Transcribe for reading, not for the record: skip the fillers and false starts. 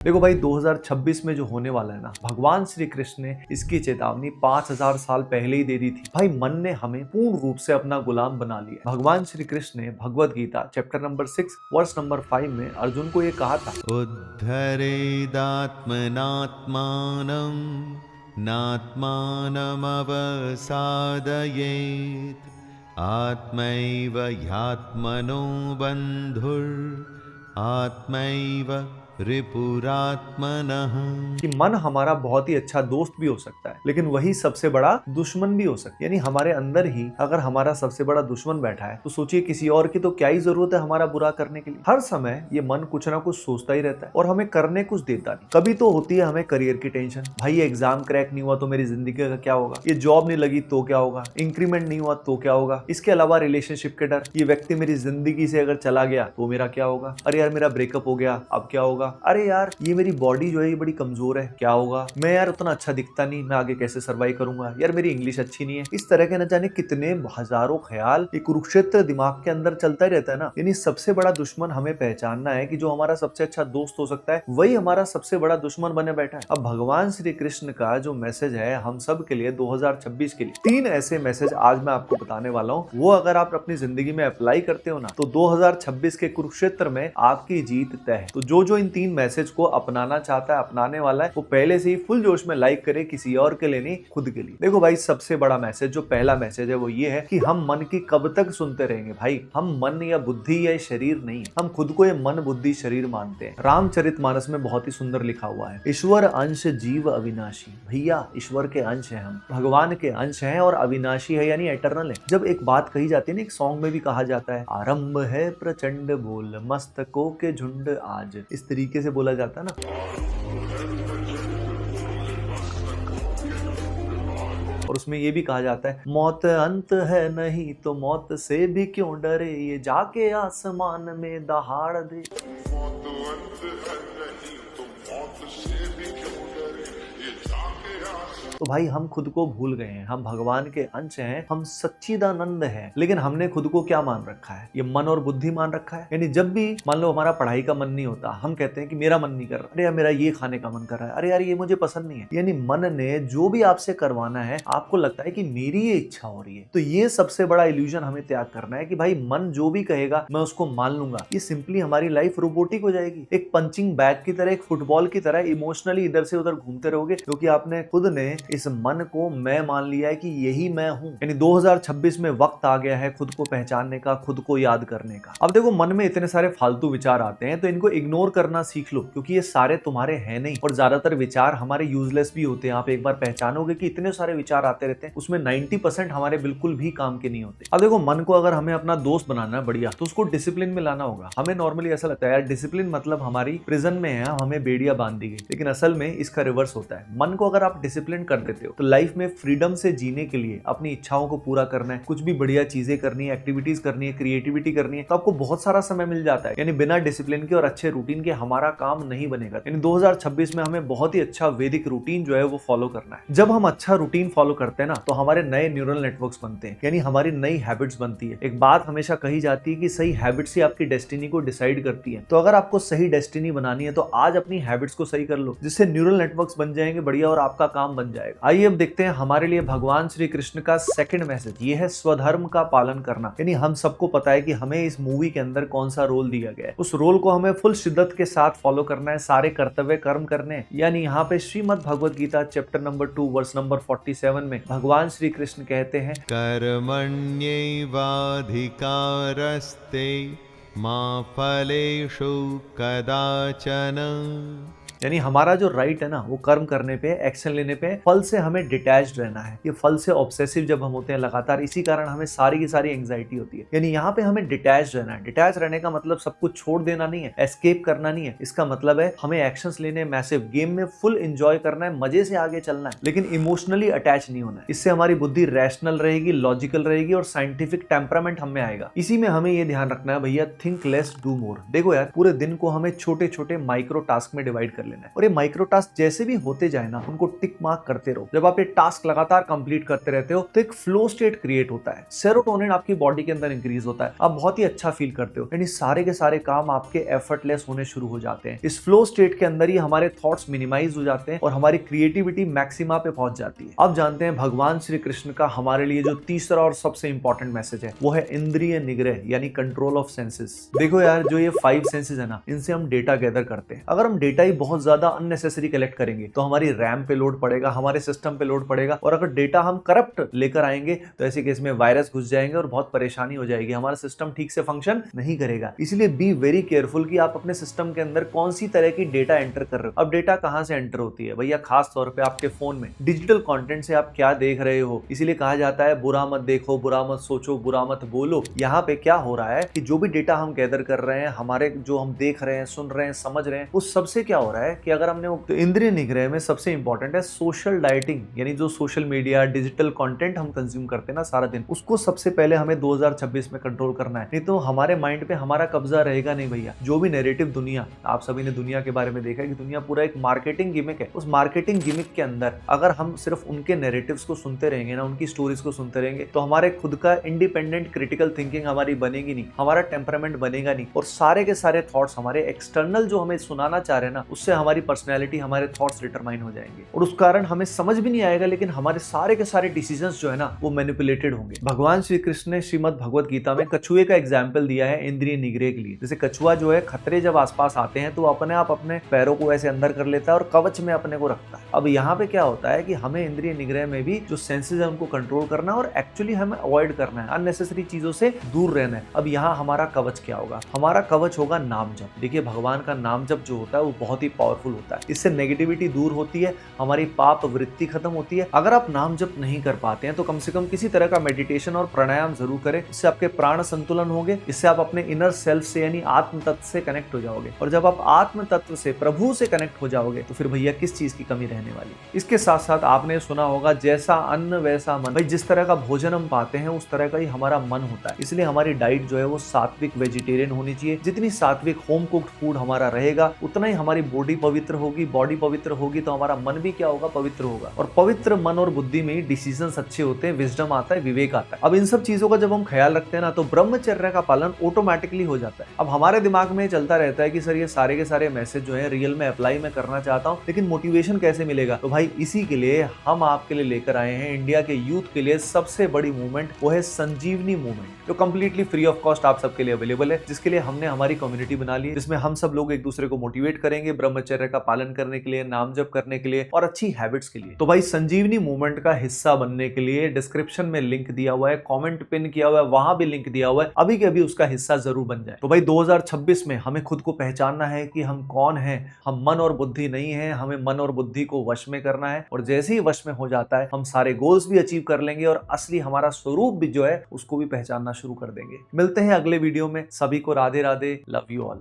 देखो भाई 2026 में जो होने वाला है ना, भगवान श्री कृष्ण ने इसकी चेतावनी 5000 साल पहले ही दे दी थी। भाई मन ने हमें पूर्ण रूप से अपना गुलाम बना लिया। भगवान श्री कृष्ण ने Bhagavad Gita chapter number 6 verse number 5 में अर्जुन को ये कहा था, उद्धरेदात्मनात्मानं नात्मानमवसादयेत् आत्मैव ह्यात्मनो बन्धुर् आत्मैव रिपुरात्मनः। कि मन हमारा बहुत ही अच्छा दोस्त भी हो सकता है, लेकिन वही सबसे बड़ा दुश्मन भी हो सकता है। यानी हमारे अंदर ही अगर हमारा सबसे बड़ा दुश्मन बैठा है तो सोचिए किसी और की तो क्या ही जरूरत है हमारा बुरा करने के लिए। हर समय ये मन कुछ ना कुछ सोचता ही रहता है और हमें करने कुछ देता नहीं। कभी तो होती है हमें करियर की टेंशन, भाई ये एग्जाम क्रैक नहीं हुआ तो मेरी जिंदगी का क्या होगा, ये जॉब नहीं लगी तो क्या होगा, इंक्रीमेंट नहीं हुआ तो क्या होगा, इसके अलावा रिलेशनशिप के डर, ये व्यक्ति मेरी जिंदगी से अगर चला गया तो मेरा क्या होगा, अरे यार मेरा ब्रेकअप हो गया अब क्या होगा, अरे यार ये मेरी बॉडी जो है ये बड़ी कमजोर है क्या होगा, मैं यार उतना अच्छा दिखता नहीं, मैं आगे कैसे सर्वाइव करूंगा, यार मेरी इंग्लिश अच्छी नहीं है। इस तरह के न जाने कितने हजारों ख्याल ये कुरुक्षेत्र दिमाग के अंदर चलता ही रहता है ना। यानी सबसे बड़ा दुश्मन हमें पहचानना है कि जो हमारा सबसे अच्छा दोस्त हो सकता है वही हमारा सबसे बड़ा दुश्मन बने बैठा है। अब भगवान श्री कृष्ण का जो मैसेज है हम सब के लिए 2026 के लिए 3 ऐसे मैसेज आज मैं आपको बताने वाला हूँ। वो अगर आप अपनी जिंदगी में अप्लाई करते हो ना तो 2026 के कुरुक्षेत्र में आपकी जीत तय है। तो जो इन 3 मैसेज को अपनाना चाहता है, अपनाने वाला है, वो पहले से ही फुल जोश में लाइक करे, किसी और के लिए नहीं खुद के लिए। देखो भाई सबसे बड़ा मैसेज, जो पहला मैसेज है वो ये है कि हम मन की कब तक सुनते रहेंगे। भाई हम मन या बुद्धि या शरीर नहीं, हम खुद को ये मन बुद्धि शरीर मानते हैं। रामचरितमानस में बहुत ही सुंदर लिखा हुआ है, ईश्वर अंश जीव अविनाशी। भैया ईश्वर के अंश है, हम भगवान के अंश हैं और अविनाशी है यानी एटर्नल है। जब एक बात कही जाती है ना, एक सॉन्ग में भी कहा जाता है, आरंभ है प्रचंड बोल मस्तकों के झुंड आज, इस तरीके से बोला जाता है ना। और उसमें ये भी कहा जाता है, मौत अंत है नहीं तो मौत से भी क्यों डरे, ये जाके आसमान में दहाड़ दे। मौत अंत है नहीं तो मौत से भी क्यों डरे, ये जाके आसमान। तो भाई हम खुद को भूल गए हैं, हम भगवान के अंश हैं, हम सच्चिदानंद हैं, लेकिन हमने खुद को क्या मान रखा है, ये मन और बुद्धि मान रखा है। यानी जब भी मान लो हमारा पढ़ाई का मन नहीं होता, हम कहते हैं कि मेरा मन नहीं कर रहा, अरे यार मेरा ये खाने का मन कर रहा है, अरे यार ये मुझे पसंद नहीं है। यानी मन ने जो भी आपसे करवाना है आपको लगता है कि मेरी ये इच्छा हो रही है। तो ये सबसे बड़ा इल्यूजन हमें त्याग करना है कि भाई मन जो भी कहेगा मैं उसको मान लूंगा। ये सिंपली हमारी लाइफ रोबोटिक हो जाएगी, एक पंचिंग बैग की तरह, एक फुटबॉल की तरह इमोशनली इधर से उधर घूमते रहोगे, क्योंकि आपने खुद ने इस मन को मैं मान लिया है कि यही मैं हूं। यानी 2026 में वक्त आ गया है खुद को पहचानने का, खुद को याद करने का। अब देखो मन में इतने सारे फालतू विचार आते हैं तो इनको इग्नोर करना सीख लो, क्योंकि ये सारे तुम्हारे हैं नहीं और ज्यादातर विचार हमारे यूजलेस भी होते हैं। आप एक बार पहचानोगे कि इतने सारे विचार आते रहते हैं, उसमें 90% हमारे बिल्कुल भी काम के नहीं होते। अब देखो मन को अगर हमें अपना दोस्त बनाना है बढ़िया, तो उसको डिसिप्लिन में लाना होगा। हमें नॉर्मली ऐसा लगता है यार डिसिप्लिन मतलब हमारी प्रिजन में है, हमें बेड़ियां बांध दी गई, लेकिन असल में इसका रिवर्स होता है। मन को अगर आप डिसिप्लिन कर देते हो तो लाइफ में फ्रीडम से जीने के लिए, अपनी इच्छाओं को पूरा करना है, कुछ भी बढ़िया चीजें करनी है, एक्टिविटीज करनी है, क्रिएटिविटी करनी है, तो आपको बहुत सारा समय मिल जाता है। यानी बिना डिसिप्लिन के और अच्छे रूटीन के हमारा काम नहीं बनेगा। यानी 2026 में हमें बहुत ही अच्छा वैदिक रूटीन जो है वो फॉलो करना है। जब हम अच्छा रूटीन फॉलो करते हैं ना तो हमारे नए न्यूरल नेटवर्क्स बनते हैं, यानी हमारी नई हैबिट्स बनती है। एक बात हमेशा कही जाती है कि सही हैबिट्स ही आपकी डेस्टिनी को डिसाइड करती है। तो अगर आपको सही डेस्टिनी बनानी है तो आज अपनी हैबिट्स को सही कर लो, जिससे न्यूरल नेटवर्क्स बन जाएंगे बढ़िया और आपका काम बन जाएगा। आइए अब देखते हैं हमारे लिए भगवान श्री कृष्ण का सेकंड मैसेज, ये है स्वधर्म का पालन करना। यानी हम सबको पता है कि हमें इस मूवी के अंदर कौन सा रोल दिया गया है, उस रोल को हमें फुल शिद्दत के साथ फॉलो करना है, सारे कर्तव्य कर्म करने हैं। यानी यहाँ पे Shrimad Bhagavad Gita chapter number 2 verse number 47 में भगवान श्री कृष्ण कहते हैं, कर्मण्यैवाधिकारस्ते मा फलेषु कदाचन। यानी हमारा जो राइट है ना वो कर्म करने पे, एक्शन लेने पे, फल से हमें डिटैच्ड रहना है। ये फल से ऑब्सेसिव जब हम होते हैं लगातार, इसी कारण हमें सारी की सारी एंग्जाइटी होती है। यानी यहाँ पे हमें डिटैच्ड रहना है। डिटैच रहने का मतलब सब कुछ छोड़ देना नहीं है, एस्केप करना नहीं है। इसका मतलब है हमें एक्शंस लेने, मैसिव गेम में फुल एंजॉय करना है, मजे से आगे चलना है, लेकिन इमोशनली अटैच नहीं होना है। इससे हमारी बुद्धि रैशनल रहेगी, लॉजिकल रहेगी और साइंटिफिक टेम्परामेंट हमें आएगा। इसी में हमें ये ध्यान रखना है भैया, थिंक लेस डू मोर। देखो यार पूरे दिन को हमें छोटे छोटे माइक्रो टास्क में डिवाइड कर लेना है। और ये माइक्रो टास्क जैसे भी होते जाए ना, उनको टिक मार्क करते रहो। जब आप ये टास्क लगातार कंप्लीट करते रहते हो तो एक फ्लो स्टेट क्रिएट होता है, सेरोटोनिन आपकी बॉडी के अंदर इंक्रीज होता है, आप बहुत ही अच्छा फील करते हो, यानी सारे के सारे काम आपके एफर्टलेस होने शुरू हो जाते हैं। इस फ्लो स्टेट के अंदर ही हमारे थॉट्स मिनिमाइज हो जाते हैं और हमारी क्रिएटिविटी मैक्सिमा पे पहुंच जाती है। अब जानते हैं भगवान श्री कृष्ण का हमारे लिए जो तीसरा और सबसे इंपॉर्टेंट मैसेज है, वो है इंद्रिय निग्रह यानी कंट्रोल ऑफ सेंसेस। देखो यार, जो ये 5 सेंसेस है ना, इनसे हम डेटा गैदर करते हैं। अगर हम डेटा ही बहुत ज्यादा अननेसेसरी कलेक्ट करेंगे तो हमारी रैम पे लोड पड़ेगा, हमारे सिस्टम पे लोड पड़ेगा, और अगर डेटा हम करप्ट लेकर आएंगे तो ऐसे केस में वायरस घुस जाएंगे और बहुत परेशानी हो जाएगी, हमारा सिस्टम ठीक से फंक्शन नहीं करेगा। इसलिए बी वेरी केयरफुल कि आप अपने सिस्टम के अंदर कौन सी तरह की डेटा एंटर कर रहे हो। अब डेटा कहां से एंटर होती है भैया? खास तौर पे आपके फोन में डिजिटल कंटेंट से आप क्या देख रहे हो। इसीलिए कहा जाता है बुरा मत देखो, बुरा मत सोचो, बुरा मत बोलो। यहाँ पे क्या हो रहा है कि जो भी डेटा हम गैदर कर रहे हैं, हमारे जो हम देख रहे हैं, सुन रहे हैं, समझ रहे हैं, उस सबसे क्या हो रहा है कि अगर हमने तो इंद्रिय निग्रह में सबसे इंपॉर्टेंट है सोशल डाइटिंग, यानी जो सोशल मीडिया डिजिटल कंटेंट हम कंज्यूम करते हैं ना सारा दिन, उसको सबसे पहले हमें 2026 में कंट्रोल करना है, नहीं तो हमारे माइंड पे हमारा कब्जा रहेगा नहीं भैया। जो भी नैरेटिव दुनिया, आप सभी ने दुनिया के बारे में देखा है कि दुनिया पूरा एक मार्केटिंग गिमिक है। उस मार्केटिंग गिमिक के अंदर अगर हम सिर्फ उनके नैरेटिव्स को सुनते रहेंगे ना, उनकी स्टोरीज को सुनते रहेंगे, तो हमारे खुद का इंडिपेंडेंट क्रिटिकल थिंकिंग हमारी बनेगी नहीं, हमारा टेम्परामेंट बनेगा नहीं, और सारे के सारे थॉट्स हमारे एक्सटर्नल जो हमें सुनाना चाह रहे हैं ना, उससे हमारी पर्सनैलिटी, हमारे थॉट्स डिटरमाइन हो जाएंगे, और उस कारण हमें समझ भी नहीं आएगा, लेकिन हमारे सारे के सारे डिसीजंस जो है ना वो मैनिपुलेटेड होंगे। भगवान श्री कृष्ण ने श्रीमद् भगवत गीता में कछुए का एग्जाम्पल दिया है इंद्रिय निग्रह के लिए। जैसे कछुआ जो है, खतरे जब आसपास आते हैं तो अपने आप अपने पैरों को ऐसे अंदर कर लेता है और कवच में अपने को रखता है। अब यहाँ पे क्या होता है कि हमें इंद्रिय निग्रह में भी जो सेंसेस है उनको कंट्रोल करना है और एक्चुअली हमें अवॉइड करना है, अननेसेसरी चीजों से दूर रहना है। अब यहाँ हमारा कवच क्या होगा? हमारा कवच होगा नाम जप। देखिए, भगवान का नाम जप जो होता है वो बहुत ही पावरफुल होता है। इससे नेगेटिविटी दूर होती है, हमारी पाप वृत्ति खत्म होती है। अगर आप नाम जप नहीं कर पाते हैं तो कम से कम किसी तरह का मेडिटेशन और प्राणायाम जरूर करें। इससे आपके प्राण संतुलन होंगे, इससे आप अपने इनर सेल्फ से यानी आत्म तत्व से कनेक्ट हो जाओगे, और जब आप आत्म तत्व से, प्रभु से कनेक्ट हो जाओगे तो फिर भैया किस चीज की कमी रहने वाली। इसके साथ साथ आपने सुना होगा, जैसा अन्न वैसा मन। भाई, जिस तरह का भोजन हम पाते हैं उस तरह का ही हमारा मन होता है। इसलिए हमारी डाइट जो है वो सात्विक वेजिटेरियन होनी चाहिए। जितनी सात्विक होम कुक्ड फूड हमारा रहेगा, उतना ही हमारी बॉडी पवित्र होगी। बॉडी पवित्र होगी तो हमारा मन भी क्या होगा? पवित्र होगा। और पवित्र मन और बुद्धि में डिसीजंस अच्छे होते हैं, विजडम आता है, विवेक आता है। अब इन सब चीजों का जब हम ख्याल रखते हैं ना, तो ब्रह्मचर्य का पालन ऑटोमेटिकली हो जाता है। अब हमारे दिमाग में चलता रहता है कि सर ये सारे के सारे मैसेज जो है रियल में अप्लाई मैं करना चाहता हूँ, लेकिन मोटिवेशन कैसे मिलेगा? तो भाई इसी के लिए हम आपके लिए लेकर आए हैं इंडिया के यूथ के लिए सबसे बड़ी मूवमेंट, वो है संजीवनी मूवमेंट, जो कंप्लीटली फ्री ऑफ कॉस्ट आप सबके लिए अवेलेबल है, जिसके लिए हमने हमारी कम्युनिटी बना ली है, जिसमें हम सब लोग एक दूसरे को मोटिवेट करेंगे ब्रह्मचर्य का पालन करने के लिए, नाम जप करने के लिए और अच्छी हैबिट्स के लिए। तो भाई संजीवनी मूवमेंट का हिस्सा बनने के लिए डिस्क्रिप्शन में लिंक दिया हुआ है, कमेंट पिन किया हुआ है, वहां भी लिंक दिया हुआ है, अभी के अभी उसका हिस्सा जरूर बन जाए। तो भाई 2026 में हमें खुद को पहचानना है कि हम कौन हैं। हम मन और बुद्धि नहीं है, हमें मन और बुद्धि को वश में करना है, और जैसे ही वश में हो जाता है हम सारे गोल्स भी अचीव कर लेंगे और असली हमारा स्वरूप भी जो है उसको भी पहचानना शुरू कर देंगे। मिलते हैं अगले वीडियो में। सभी को Radhe Radhe, love you all.